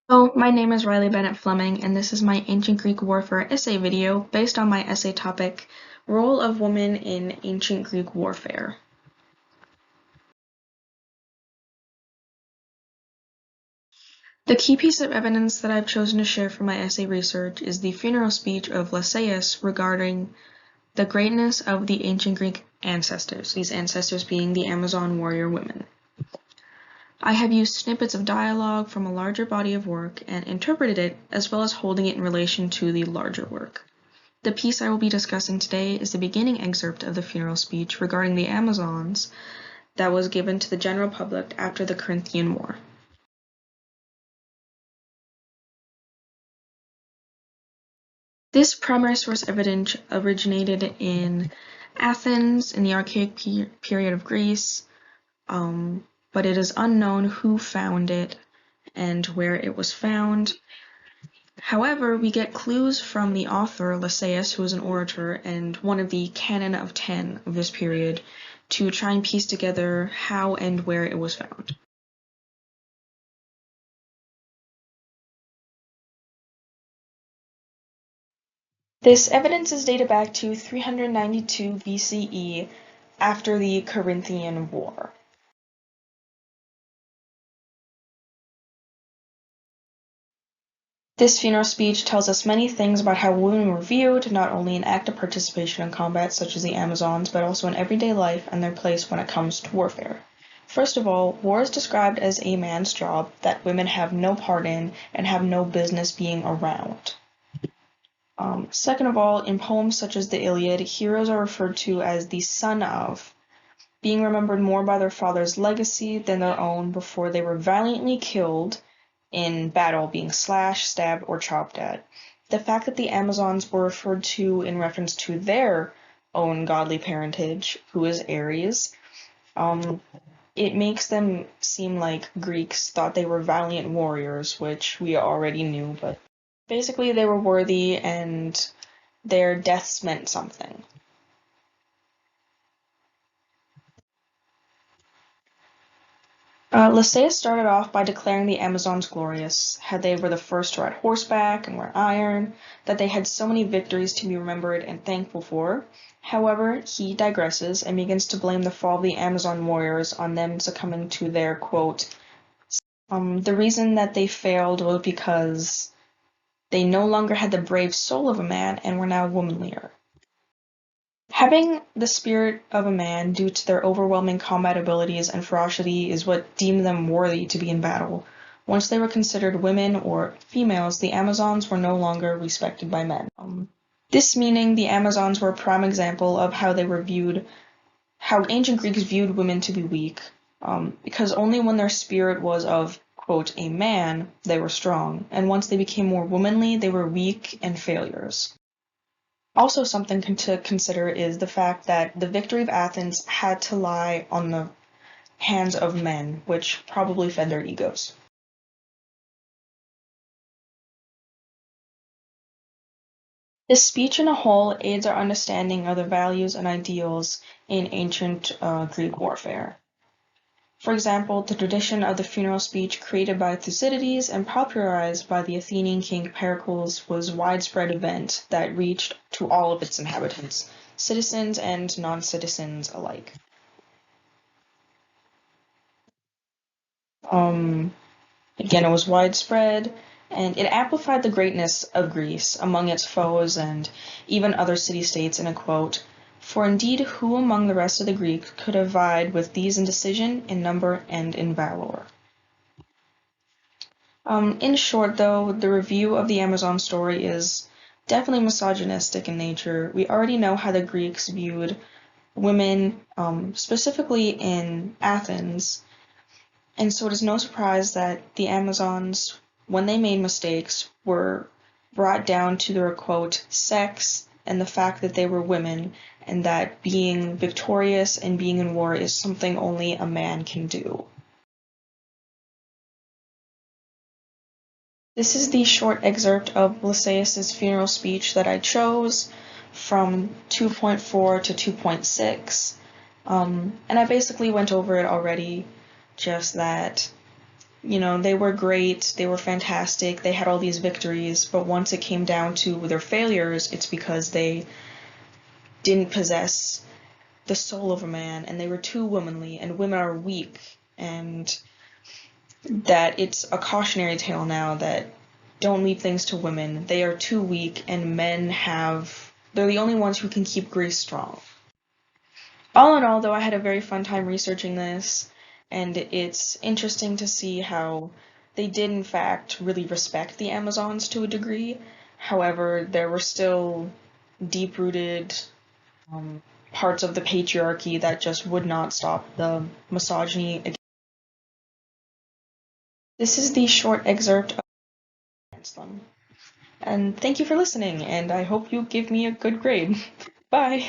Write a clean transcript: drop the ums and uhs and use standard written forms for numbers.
Hello, my name is Riley Bennett-Fleming, and this is my Ancient Greek Warfare essay video based on my essay topic, Role of Women in Ancient Greek Warfare. The key piece of evidence that I've chosen to share for my essay research is the funeral speech of Lysias regarding the greatness of the ancient Greek ancestors, these ancestors being the Amazon warrior women. I have used snippets of dialogue from a larger body of work and interpreted it, as well as holding it in relation to the larger work. The piece I will be discussing today is the beginning excerpt of the funeral speech regarding the Amazons that was given to the general public after the Corinthian War. This primary source evidence originated in Athens in the Archaic period of Greece, but it is unknown who found it and where it was found. However, we get clues from the author, Lysias, who is an orator and one of the canon of 10 of this period, to try and piece together how and where it was found. This evidence is dated back to 392 BCE, after the Corinthian War. This funeral speech tells us many things about how women were viewed, not only in active participation in combat such as the Amazons, but also in everyday life and their place when it comes to warfare. First of all, war is described as a man's job that women have no part in and have no business being around. Second of all, in poems such as the Iliad, heroes are referred to as the son of, being remembered more by their father's legacy than their own before they were valiantly killed in battle, being slashed, stabbed, or chopped at. The fact that the Amazons were referred to in reference to their own godly parentage, who is Ares, it makes them seem like Greeks thought they were valiant warriors, which we already knew, but basically they were worthy and their deaths meant something. Lysias started off by declaring the Amazons glorious, how they were the first to ride horseback and wear iron, that they had so many victories to be remembered and thankful for. However, he digresses and begins to blame the fall of the Amazon warriors on them succumbing to their, quote, the reason that they failed was because they no longer had the brave soul of a man and were now womanlier. Having the spirit of a man due to their overwhelming combat abilities and ferocity is what deemed them worthy to be in battle. Once they were considered women or females, the Amazons were no longer respected by men. This meaning the Amazons were a prime example of how ancient Greeks viewed women to be weak, because only when their spirit was of, quote, a man, they were strong, and once they became more womanly, they were weak and failures. Also, something to consider is the fact that the victory of Athens had to lie on the hands of men, which probably fed their egos. This speech in a whole aids our understanding of the values and ideals in ancient Greek warfare. For example, the tradition of the funeral speech created by Thucydides and popularized by the Athenian king Pericles was a widespread event that reached to all of its inhabitants, citizens and non-citizens alike. Again, it was widespread, and it amplified the greatness of Greece among its foes and even other city-states in a quote, "For indeed who among the rest of the Greeks could have vied with these in decision, in number, and in valor?" In short, though, the review of the Amazon story is definitely misogynistic in nature. We already know how the Greeks viewed women, specifically in Athens, and so it is no surprise that the Amazons, when they made mistakes, were brought down to their, quote, sex and the fact that they were women, and that being victorious and being in war is something only a man can do. This is the short excerpt of Lysias' funeral speech that I chose from 2.4 to 2.6, and I basically went over it already, just that they were great, they were fantastic, they had all these victories, but once it came down to their failures, it's because they didn't possess the soul of a man, and they were too womanly, and women are weak, and that it's a cautionary tale now that don't leave things to women. They are too weak, and they're the only ones who can keep Greece strong. All in all, though, I had a very fun time researching this, and it's interesting to see how they did, in fact, really respect the Amazons to a degree. However, there were still deep-rooted parts of the patriarchy that just would not stop the misogyny This is the short excerpt against them. And thank you for listening, and I hope you give me a good grade. Bye!